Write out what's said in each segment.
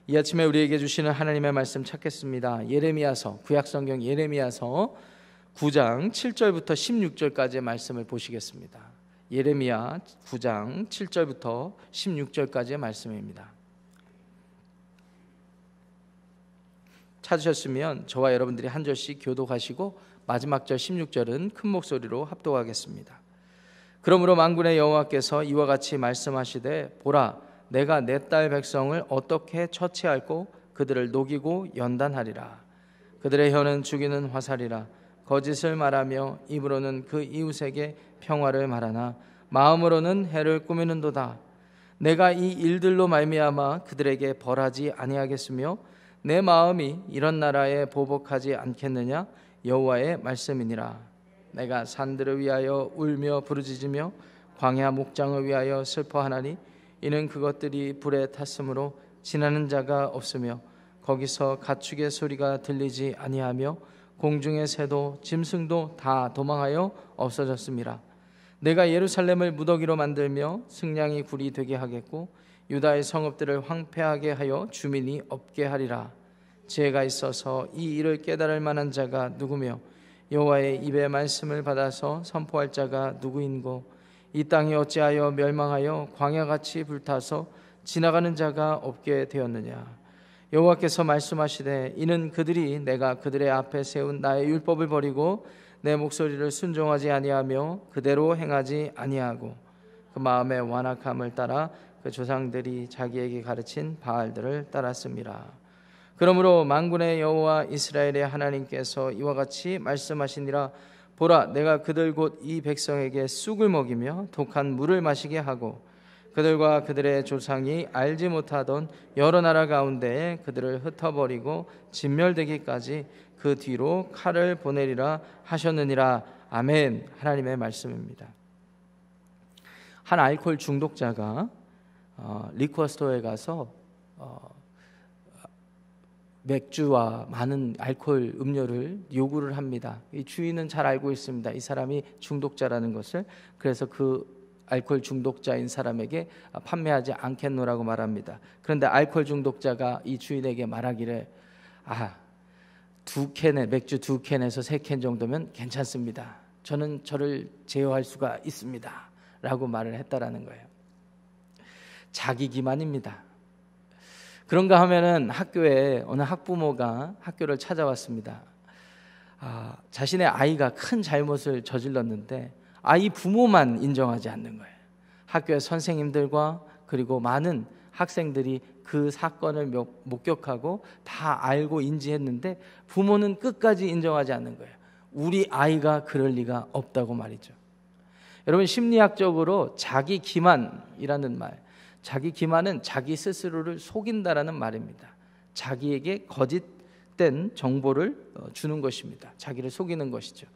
이 아침에 우리에게 주시는 하나님의 말씀 찾겠습니다. 예레미야서, 구약성경 예레미야서 9장 7절부터 16절까지의 말씀을 보시겠습니다. 예레미야 9장 7절부터 16절까지의 말씀입니다. 찾으셨으면 저와 여러분들이 한 절씩 교독하시고 마지막 절 16절은 큰 목소리로 합독하겠습니다. 그러므로 만군의 여호와께서 이와 같이 말씀하시되 보라, 내가 내 딸 백성을 어떻게 처치할꼬 그들을 녹이고 연단하리라. 그들의 혀는 죽이는 화살이라. 거짓을 말하며 입으로는 그 이웃에게 평화를 말하나 마음으로는 해를 꾸미는도다. 내가 이 일들로 말미암아 그들에게 벌하지 아니하겠으며 내 마음이 이런 나라에 보복하지 않겠느냐. 여호와의 말씀이니라. 내가 산들을 위하여 울며 부르짖으며 광야 목장을 위하여 슬퍼하나니 이는 그것들이 불에 탔으므로 지나는 자가 없으며 거기서 가축의 소리가 들리지 아니하며 공중의 새도 짐승도 다 도망하여 없어졌음이라. 내가 예루살렘을 무더기로 만들며 승냥이 굴이 되게 하겠고 유다의 성읍들을 황폐하게 하여 주민이 없게 하리라. 지혜가 있어서 이 일을 깨달을 만한 자가 누구며 여호와의 입의 말씀을 받아서 선포할 자가 누구인고 이 땅이 어찌하여 멸망하여 광야같이 불타서 지나가는 자가 없게 되었느냐. 여호와께서 말씀하시되 이는 그들이 내가 그들의 앞에 세운 나의 율법을 버리고 내 목소리를 순종하지 아니하며 그대로 행하지 아니하고 그 마음의 완악함을 따라 그 조상들이 자기에게 가르친 바알들을 따랐음이라. 그러므로 만군의 여호와 이스라엘의 하나님께서 이와 같이 말씀하시니라. 보라, 내가 그들 곧 이 백성에게 쑥을 먹이며 독한 물을 마시게 하고 그들과 그들의 조상이 알지 못하던 여러 나라 가운데에 그들을 흩어버리고 진멸되기까지 그 뒤로 칼을 보내리라 하셨느니라. 아멘. 하나님의 말씀입니다. 한 알코올 중독자가 리퀘어 스토어에 가서 맥주와 많은 알코올 음료를 요구를 합니다. 이 주인은 잘 알고 있습니다. 이 사람이 중독자라는 것을. 그래서 그 알코올 중독자인 사람에게 판매하지 않겠노라고 말합니다. 그런데 알코올 중독자가 이 주인에게 말하기를 맥주 2캔에서 3캔 정도면 괜찮습니다. 저는 저를 제어할 수가 있습니다 라고 말을 했다라는 거예요. 자기 기만입니다. 그런가 하면은 학교에 어느 학부모가 학교를 찾아왔습니다. 자신의 아이가 큰 잘못을 저질렀는데 아이 부모만 인정하지 않는 거예요. 학교의 선생님들과 그리고 많은 학생들이 그 사건을 목격하고 다 알고 인지했는데 부모는 끝까지 인정하지 않는 거예요. 우리 아이가 그럴 리가 없다고 말이죠. 여러분, 심리학적으로 자기 기만이라는 말, 자기 기만은 자기 스스로를 속인다라는 말입니다. 자기에게 거짓된 정보를 주는 것입니다. 자기를 속이는 것이죠.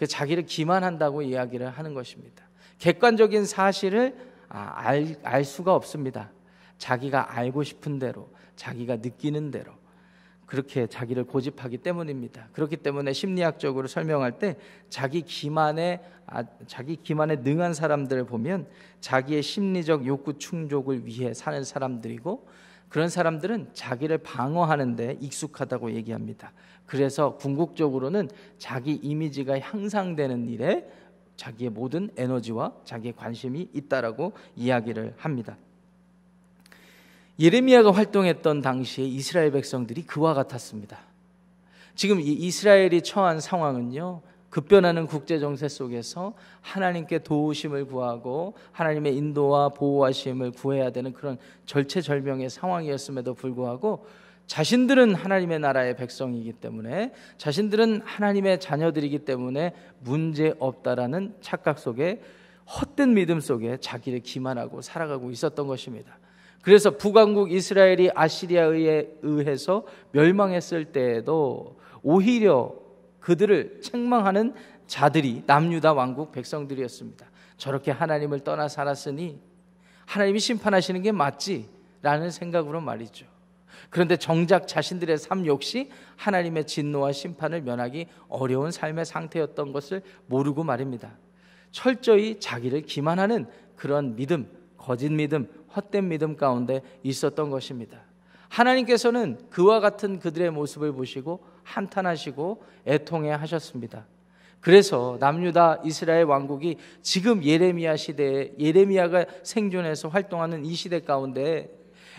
자기를 기만한다고 이야기를 하는 것입니다. 객관적인 사실을 알 수가 없습니다. 자기가 알고 싶은 대로, 자기가 느끼는 대로 그렇게 자기를 고집하기 때문입니다. 그렇기 때문에 심리학적으로 설명할 때 자기 기만에 능한 사람들을 보면 자기의 심리적 욕구 충족을 위해 사는 사람들이고 그런 사람들은 자기를 방어하는 데 익숙하다고 얘기합니다. 그래서 궁극적으로는 자기 이미지가 향상되는 일에 자기의 모든 에너지와 자기의 관심이 있다라고 이야기를 합니다. 예레미야가 활동했던 당시에 이스라엘 백성들이 그와 같았습니다. 지금 이 이스라엘이 처한 상황은요, 급변하는 국제정세 속에서 하나님께 도우심을 구하고 하나님의 인도와 보호하심을 구해야 되는 그런 절체절명의 상황이었음에도 불구하고 자신들은 하나님의 나라의 백성이기 때문에, 자신들은 하나님의 자녀들이기 때문에 문제없다라는 착각 속에, 헛된 믿음 속에 자기를 기만하고 살아가고 있었던 것입니다. 그래서 북왕국 이스라엘이 아시리아에 의해서 멸망했을 때에도 오히려 그들을 책망하는 자들이 남유다 왕국 백성들이었습니다. 저렇게 하나님을 떠나 살았으니 하나님이 심판하시는 게 맞지? 라는 생각으로 말이죠. 그런데 정작 자신들의 삶 역시 하나님의 진노와 심판을 면하기 어려운 삶의 상태였던 것을 모르고 말입니다. 철저히 자기를 기만하는 그런 믿음, 거짓 믿음, 헛된 믿음 가운데 있었던 것입니다. 하나님께서는 그와 같은 그들의 모습을 보시고 한탄하시고 애통해 하셨습니다. 그래서 남유다 이스라엘 왕국이 지금 예레미야 시대에 예레미야가 생존해서 활동하는 이 시대 가운데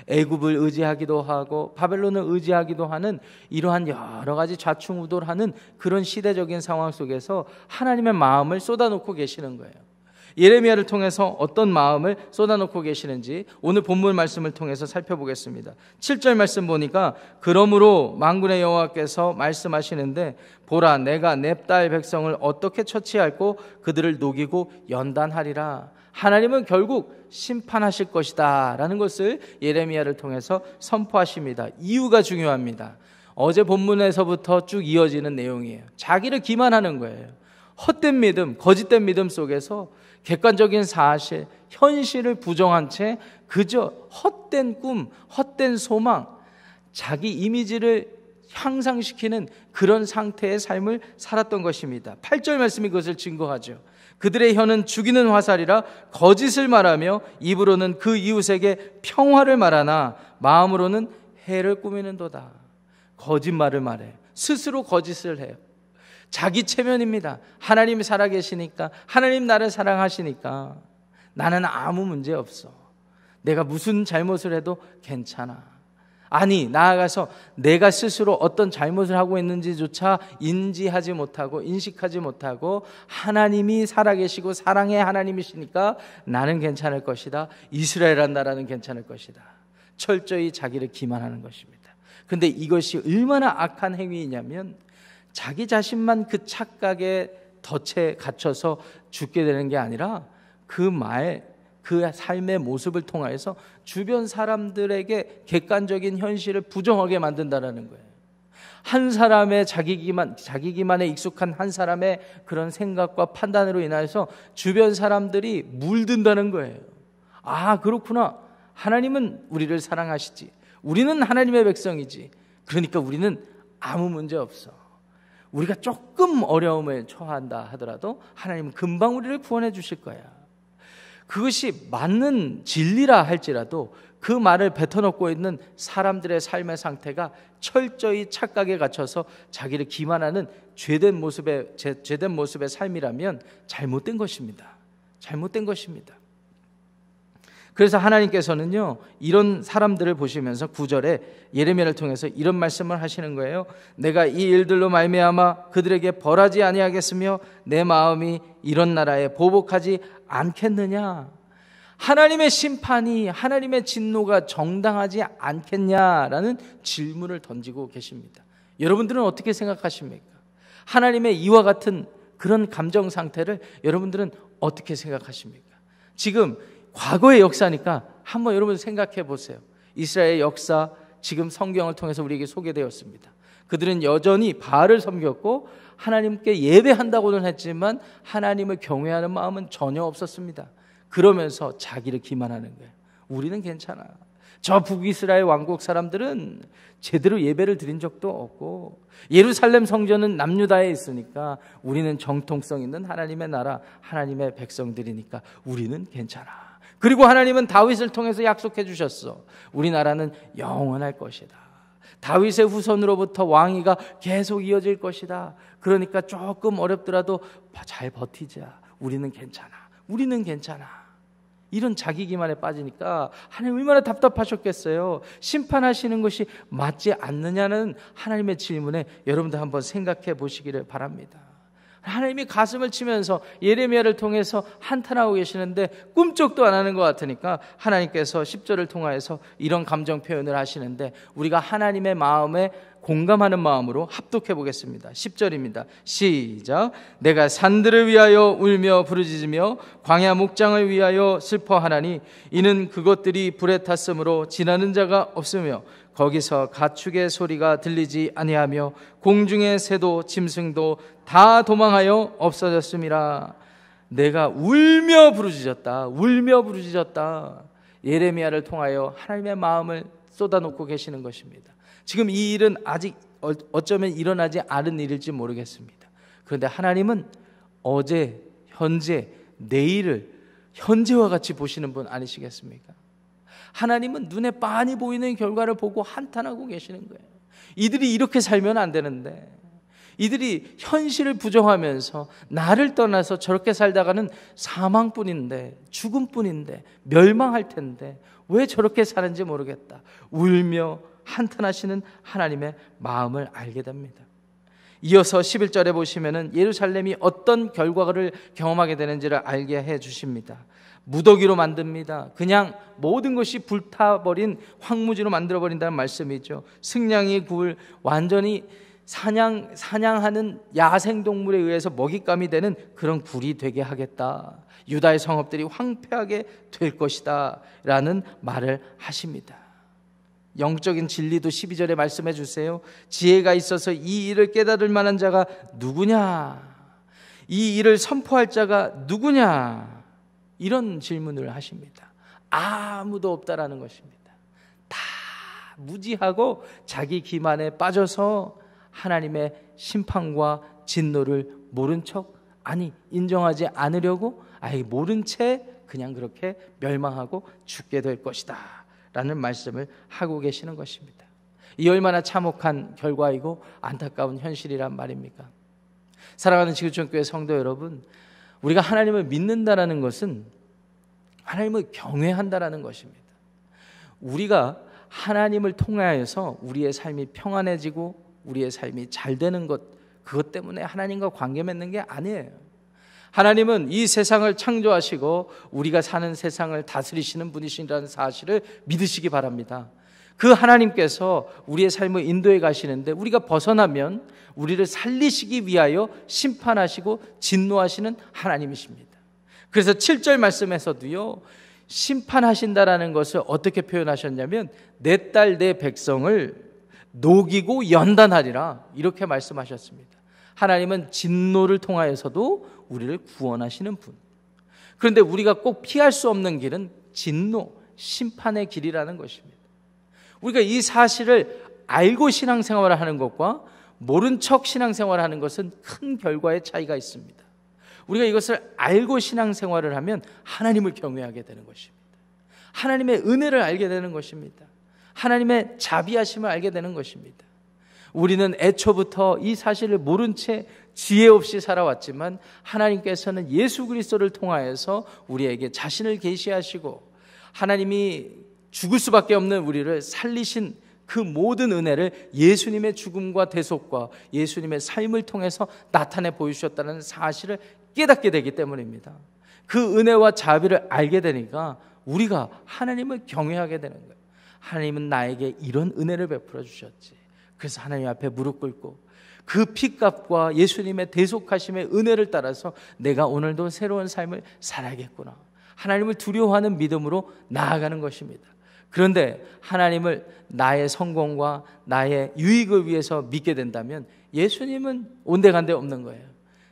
애굽을 의지하기도 하고 바벨론을 의지하기도 하는 이러한 여러 가지 좌충우돌하는 그런 시대적인 상황 속에서 하나님의 마음을 쏟아놓고 계시는 거예요. 예레미야를 통해서 어떤 마음을 쏟아놓고 계시는지 오늘 본문 말씀을 통해서 살펴보겠습니다. 7절 말씀 보니까 그러므로 만군의 여호와께서 말씀하시는데 보라 내가 내 딸 백성을 어떻게 처치할고 그들을 녹이고 연단하리라. 하나님은 결국 심판하실 것이다 라는 것을 예레미야를 통해서 선포하십니다. 이유가 중요합니다. 어제 본문에서부터 쭉 이어지는 내용이에요. 자기를 기만하는 거예요. 헛된 믿음, 거짓된 믿음 속에서 객관적인 사실, 현실을 부정한 채 그저 헛된 꿈, 헛된 소망, 자기 이미지를 향상시키는 그런 상태의 삶을 살았던 것입니다. 8절 말씀이 그것을 증거하죠. 그들의 혀는 죽이는 화살이라 거짓을 말하며 입으로는 그 이웃에게 평화를 말하나 마음으로는 해를 꾸미는도다. 거짓말을 말해요. 스스로 거짓을 해요. 자기 체면입니다. 하나님이 살아계시니까, 하나님 나를 사랑하시니까 나는 아무 문제 없어. 내가 무슨 잘못을 해도 괜찮아. 아니, 나아가서 내가 스스로 어떤 잘못을 하고 있는지조차 인지하지 못하고 인식하지 못하고 하나님이 살아계시고 사랑의 하나님이시니까 나는 괜찮을 것이다. 이스라엘한 나라는 괜찮을 것이다. 철저히 자기를 기만하는 것입니다. 그런데 이것이 얼마나 악한 행위이냐면 자기 자신만 그 착각에 덫에 갇혀서 죽게 되는 게 아니라 그 삶의 모습을 통해서 주변 사람들에게 객관적인 현실을 부정하게 만든다는 거예요. 한 사람의 자기 기만에 익숙한 한 사람의 그런 생각과 판단으로 인해서 주변 사람들이 물든다는 거예요. 아, 그렇구나. 하나님은 우리를 사랑하시지. 우리는 하나님의 백성이지. 그러니까 우리는 아무 문제 없어. 우리가 조금 어려움에 처한다 하더라도 하나님은 금방 우리를 구원해 주실 거야. 그것이 맞는 진리라 할지라도 그 말을 뱉어놓고 있는 사람들의 삶의 상태가 철저히 착각에 갇혀서 자기를 기만하는 죄된 모습의 삶이라면 잘못된 것입니다. 잘못된 것입니다. 그래서 하나님께서는요, 이런 사람들을 보시면서 9절에 예레미야를 통해서 이런 말씀을 하시는 거예요. 내가 이 일들로 말미암아 그들에게 벌하지 아니하겠으며 내 마음이 이런 나라에 보복하지 않겠느냐. 하나님의 심판이, 하나님의 진노가 정당하지 않겠냐라는 질문을 던지고 계십니다. 여러분들은 어떻게 생각하십니까? 하나님의 이와 같은 그런 감정 상태를 여러분들은 어떻게 생각하십니까? 지금 과거의 역사니까 한번 여러분 생각해 보세요. 이스라엘의 역사 지금 성경을 통해서 우리에게 소개되었습니다. 그들은 여전히 바알을 섬겼고 하나님께 예배한다고는 했지만 하나님을 경외하는 마음은 전혀 없었습니다. 그러면서 자기를 기만하는 거예요. 우리는 괜찮아. 저 북이스라엘 왕국 사람들은 제대로 예배를 드린 적도 없고 예루살렘 성전은 남유다에 있으니까 우리는 정통성 있는 하나님의 나라, 하나님의 백성들이니까 우리는 괜찮아. 그리고 하나님은 다윗을 통해서 약속해 주셨어. 우리나라는 영원할 것이다. 다윗의 후손으로부터 왕위가 계속 이어질 것이다. 그러니까 조금 어렵더라도 잘 버티자. 우리는 괜찮아. 우리는 괜찮아. 이런 자기 기만에 빠지니까 하나님 얼마나 답답하셨겠어요. 심판하시는 것이 맞지 않느냐는 하나님의 질문에 여러분들 한번 생각해 보시기를 바랍니다. 하나님이 가슴을 치면서 예레미야를 통해서 한탄하고 계시는데 꿈쩍도 안 하는 것 같으니까 하나님께서 10절을 통하여서 이런 감정 표현을 하시는데 우리가 하나님의 마음에 공감하는 마음으로 합독해 보겠습니다. 10절입니다. 시작. 내가 산들을 위하여 울며 부르짖으며 광야 목장을 위하여 슬퍼하나니 이는 그것들이 불에 탔으므로 지나는 자가 없으며 거기서 가축의 소리가 들리지 아니하며 공중의 새도 짐승도 다 도망하여 없어졌음이라. 내가 울며 부르짖었다. 울며 부르짖었다. 예레미야를 통하여 하나님의 마음을 쏟아놓고 계시는 것입니다. 지금 이 일은 아직 어쩌면 일어나지 않은 일일지 모르겠습니다. 그런데 하나님은 어제, 현재, 내일을 현재와 같이 보시는 분 아니시겠습니까? 하나님은 눈에 빤히 보이는 결과를 보고 한탄하고 계시는 거예요. 이들이 이렇게 살면 안 되는데, 이들이 현실을 부정하면서 나를 떠나서 저렇게 살다가는 사망뿐인데, 죽음뿐인데, 멸망할 텐데 왜 저렇게 사는지 모르겠다. 울며 한탄하시는 하나님의 마음을 알게 됩니다. 이어서 11절에 보시면은 예루살렘이 어떤 결과를 경험하게 되는지를 알게 해 주십니다. 무더기로 만듭니다. 그냥 모든 것이 불타버린 황무지로 만들어버린다는 말씀이죠. 승냥이 굴, 완전히 사냥하는 야생동물에 의해서 먹잇감이 되는 그런 굴이 되게 하겠다. 유다의 성읍들이 황폐하게 될 것이다 라는 말을 하십니다. 영적인 진리도 12절에 말씀해 주세요. 지혜가 있어서 이 일을 깨달을 만한 자가 누구냐? 이 일을 선포할 자가 누구냐? 이런 질문을 하십니다. 아무도 없다라는 것입니다. 다 무지하고 자기 기만에 빠져서 하나님의 심판과 진노를 모른 척, 아니 인정하지 않으려고 모른 채 그냥 그렇게 멸망하고 죽게 될 것이다 라는 말씀을 하고 계시는 것입니다. 이 얼마나 참혹한 결과이고 안타까운 현실이란 말입니까? 사랑하는 지구촌교회 성도 여러분, 우리가 하나님을 믿는다라는 것은 하나님을 경외한다라는 것입니다. 우리가 하나님을 통하여서 우리의 삶이 평안해지고 우리의 삶이 잘 되는 것, 그것 때문에 하나님과 관계 맺는 게 아니에요. 하나님은 이 세상을 창조하시고 우리가 사는 세상을 다스리시는 분이시라는 사실을 믿으시기 바랍니다. 그 하나님께서 우리의 삶을 인도해 가시는데 우리가 벗어나면 우리를 살리시기 위하여 심판하시고 진노하시는 하나님이십니다. 그래서 7절 말씀에서도요, 심판하신다라는 것을 어떻게 표현하셨냐면 내 딸 내 백성을 녹이고 연단하리라 이렇게 말씀하셨습니다. 하나님은 진노를 통하여서도 우리를 구원하시는 분. 그런데 우리가 꼭 피할 수 없는 길은 진노, 심판의 길이라는 것입니다. 우리가 이 사실을 알고 신앙생활을 하는 것과 모른 척 신앙생활을 하는 것은 큰 결과의 차이가 있습니다. 우리가 이것을 알고 신앙생활을 하면 하나님을 경외하게 되는 것입니다. 하나님의 은혜를 알게 되는 것입니다. 하나님의 자비하심을 알게 되는 것입니다. 우리는 애초부터 이 사실을 모른 채 지혜 없이 살아왔지만 하나님께서는 예수 그리스도를 통하여서 우리에게 자신을 계시하시고 하나님이 죽을 수밖에 없는 우리를 살리신 그 모든 은혜를 예수님의 죽음과 대속과 예수님의 삶을 통해서 나타내 보여주셨다는 사실을 깨닫게 되기 때문입니다. 그 은혜와 자비를 알게 되니까 우리가 하나님을 경외하게 되는 거예요. 하나님은 나에게 이런 은혜를 베풀어 주셨지. 그래서 하나님 앞에 무릎 꿇고 그 피값과 예수님의 대속하심의 은혜를 따라서 내가 오늘도 새로운 삶을 살아야겠구나. 하나님을 두려워하는 믿음으로 나아가는 것입니다. 그런데 하나님을 나의 성공과 나의 유익을 위해서 믿게 된다면 예수님은 온데간데 없는 거예요.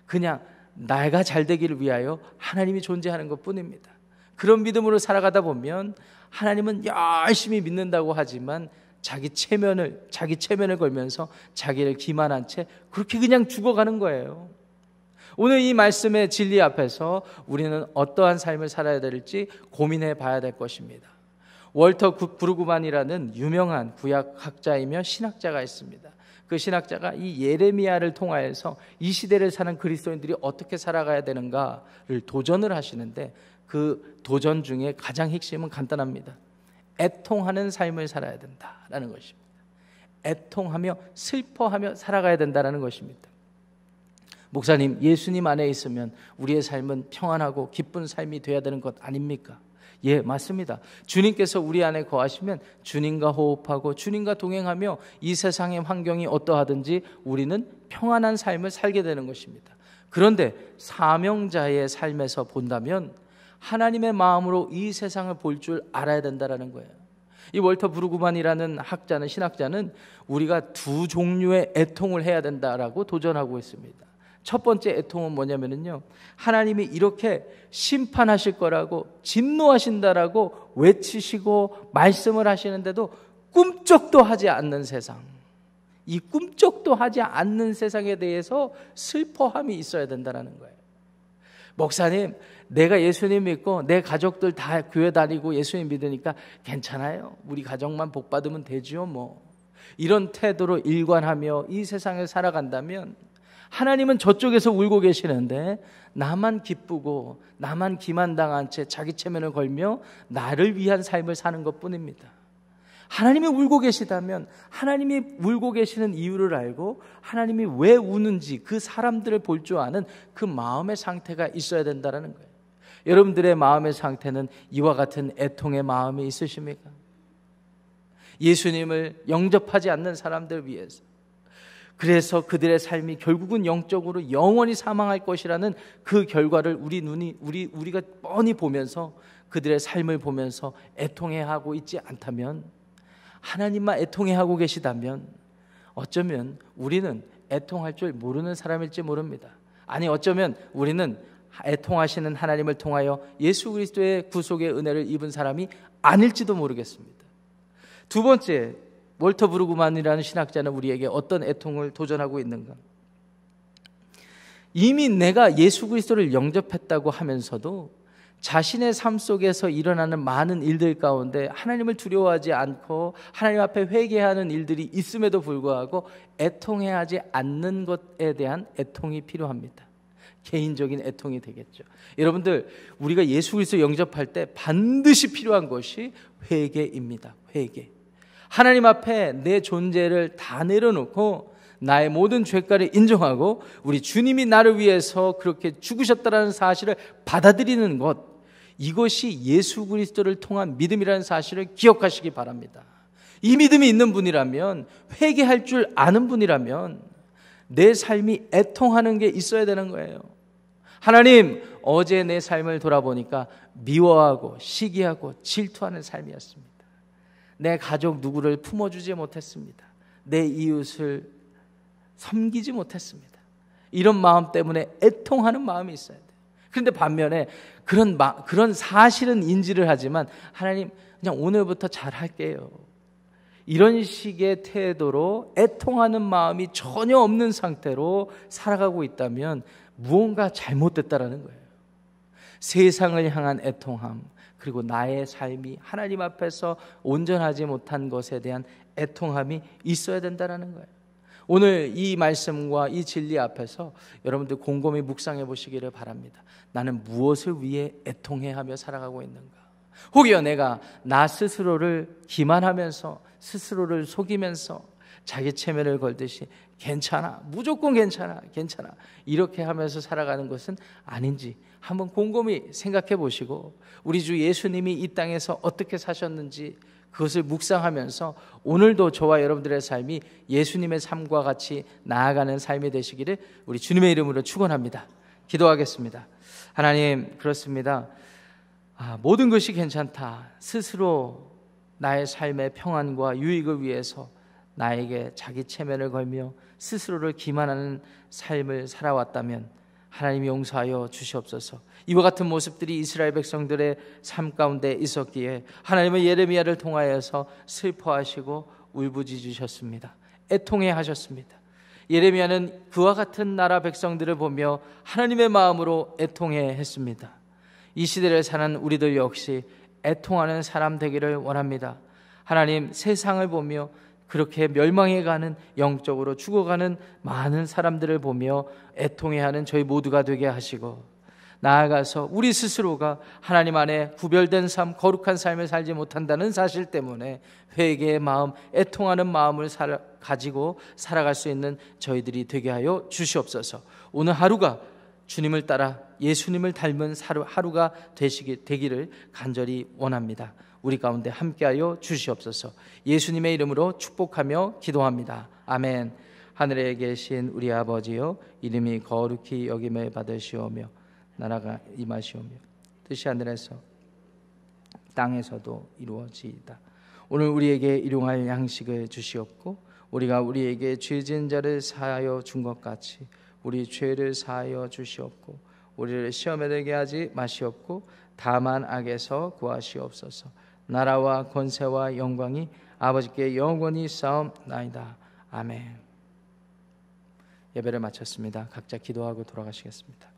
그냥 내가 잘 되기를 위하여 하나님이 존재하는 것뿐입니다. 그런 믿음으로 살아가다 보면 하나님은 열심히 믿는다고 하지만 자기 체면을 걸면서 자기를 기만한 채 그렇게 그냥 죽어가는 거예요. 오늘 이 말씀의 진리 앞에서 우리는 어떠한 삶을 살아야 될지 고민해 봐야 될 것입니다. 월터 브루그만이라는 유명한 구약학자이며 신학자가 있습니다. 그 신학자가 이 예레미야를 통하여서 이 시대를 사는 그리스도인들이 어떻게 살아가야 되는가를 도전을 하시는데 그 도전 중에 가장 핵심은 간단합니다. 애통하는 삶을 살아야 된다라는 것입니다. 애통하며 슬퍼하며 살아가야 된다는 것입니다. 목사님, 예수님 안에 있으면 우리의 삶은 평안하고 기쁜 삶이 되어야 되는 것 아닙니까? 예, 맞습니다. 주님께서 우리 안에 거하시면 주님과 호흡하고 주님과 동행하며 이 세상의 환경이 어떠하든지 우리는 평안한 삶을 살게 되는 것입니다. 그런데 사명자의 삶에서 본다면 하나님의 마음으로 이 세상을 볼 줄 알아야 된다는 거예요. 이 월터 브루그만이라는 학자는, 신학자는 우리가 두 종류의 애통을 해야 된다라고 도전하고 있습니다. 첫 번째 애통은 뭐냐면요, 하나님이 이렇게 심판하실 거라고 진노하신다라고 외치시고 말씀을 하시는데도 꿈쩍도 하지 않는 세상, 이 꿈쩍도 하지 않는 세상에 대해서 슬퍼함이 있어야 된다는 거예요. 목사님, 내가 예수님 믿고 내 가족들 다 교회 다니고 예수님 믿으니까 괜찮아요. 우리 가정만 복 받으면 되죠 뭐. 이런 태도로 일관하며 이 세상을 살아간다면 하나님은 저쪽에서 울고 계시는데 나만 기쁘고 나만 기만당한 채 자기 체면을 걸며 나를 위한 삶을 사는 것뿐입니다. 하나님이 울고 계시다면 하나님이 울고 계시는 이유를 알고 하나님이 왜 우는지 그 사람들을 볼 줄 아는 그 마음의 상태가 있어야 된다는 거예요. 여러분들의 마음의 상태는 이와 같은 애통의 마음이 있으십니까? 예수님을 영접하지 않는 사람들 위해서, 그래서 그들의 삶이 결국은 영적으로 영원히 사망할 것이라는 그 결과를 우리가 뻔히 보면서 그들의 삶을 보면서 애통해하고 있지 않다면, 하나님만 애통해하고 계시다면 어쩌면 우리는 애통할 줄 모르는 사람일지 모릅니다. 아니, 어쩌면 우리는 애통하시는 하나님을 통하여 예수 그리스도의 구속의 은혜를 입은 사람이 아닐지도 모르겠습니다. 두 번째, 월터 브루그만이라는 신학자는 우리에게 어떤 애통을 도전하고 있는가? 이미 내가 예수 그리스도를 영접했다고 하면서도 자신의 삶 속에서 일어나는 많은 일들 가운데 하나님을 두려워하지 않고 하나님 앞에 회개하는 일들이 있음에도 불구하고 애통해하지 않는 것에 대한 애통이 필요합니다. 개인적인 애통이 되겠죠. 여러분들, 우리가 예수 그리스도 영접할 때 반드시 필요한 것이 회개입니다. 회개. 하나님 앞에 내 존재를 다 내려놓고 나의 모든 죄가를 인정하고 우리 주님이 나를 위해서 그렇게 죽으셨다는 사실을 받아들이는 것, 이것이 예수 그리스도를 통한 믿음이라는 사실을 기억하시기 바랍니다. 이 믿음이 있는 분이라면, 회개할 줄 아는 분이라면 내 삶이 애통하는 게 있어야 되는 거예요. 하나님, 어제 내 삶을 돌아보니까 미워하고 시기하고 질투하는 삶이었습니다. 내 가족 누구를 품어주지 못했습니다. 내 이웃을 섬기지 못했습니다. 이런 마음 때문에 애통하는 마음이 있어야 돼요. 그런데 반면에 그런 사실은 인지를 하지만 하나님, 그냥 오늘부터 잘할게요, 이런 식의 태도로 애통하는 마음이 전혀 없는 상태로 살아가고 있다면 무언가 잘못됐다라는 거예요. 세상을 향한 애통함, 그리고 나의 삶이 하나님 앞에서 온전하지 못한 것에 대한 애통함이 있어야 된다는 거예요. 오늘 이 말씀과 이 진리 앞에서 여러분들 곰곰이 묵상해 보시기를 바랍니다. 나는 무엇을 위해 애통해하며 살아가고 있는가? 혹여 내가 나 스스로를 기만하면서 스스로를 속이면서 자기 체면을 걸듯이 괜찮아, 무조건 괜찮아, 괜찮아, 이렇게 하면서 살아가는 것은 아닌지 한번 곰곰이 생각해 보시고, 우리 주 예수님이 이 땅에서 어떻게 사셨는지 그것을 묵상하면서 오늘도 저와 여러분들의 삶이 예수님의 삶과 같이 나아가는 삶이 되시기를 우리 주님의 이름으로 축원합니다. 기도하겠습니다. 하나님, 그렇습니다. 모든 것이 괜찮다, 스스로 나의 삶의 평안과 유익을 위해서 나에게 자기 체면을 걸며 스스로를 기만하는 삶을 살아왔다면 하나님이 용서하여 주시옵소서. 이와 같은 모습들이 이스라엘 백성들의 삶 가운데 있었기에 하나님은 예레미야를 통하여서 슬퍼하시고 울부짖으셨습니다. 애통해 하셨습니다. 예레미야는 그와 같은 나라 백성들을 보며 하나님의 마음으로 애통해 했습니다. 이 시대를 사는 우리들 역시 애통하는 사람 되기를 원합니다. 하나님, 세상을 보며 그렇게 멸망해가는, 영적으로 죽어가는 많은 사람들을 보며 애통해하는 저희 모두가 되게 하시고, 나아가서 우리 스스로가 하나님 안에 구별된 삶, 거룩한 삶을 살지 못한다는 사실 때문에 회개의 마음, 애통하는 마음을 가지고 살아갈 수 있는 저희들이 되게 하여 주시옵소서. 오늘 하루가 주님을 따라 예수님을 닮은 하루가 되기를 간절히 원합니다. 우리 가운데 함께하여 주시옵소서. 예수님의 이름으로 축복하며 기도합니다. 아멘. 하늘에 계신 우리 아버지여, 이름이 거룩히 여김을 받으시오며 나라가 임하시오며 뜻이 하늘에서 땅에서도 이루어지이다. 오늘 우리에게 일용할 양식을 주시옵고, 우리가 우리에게 죄진 자를 사하여 준 것 같이 우리 죄를 사하여 주시옵고, 우리를 시험에 들게 하지 마시옵고 다만 악에서 구하시옵소서. 나라와 권세와 영광이 아버지께 영원히 싸움나이다. 아멘. 예배를 마쳤습니다. 각자 기도하고 돌아가시겠습니다.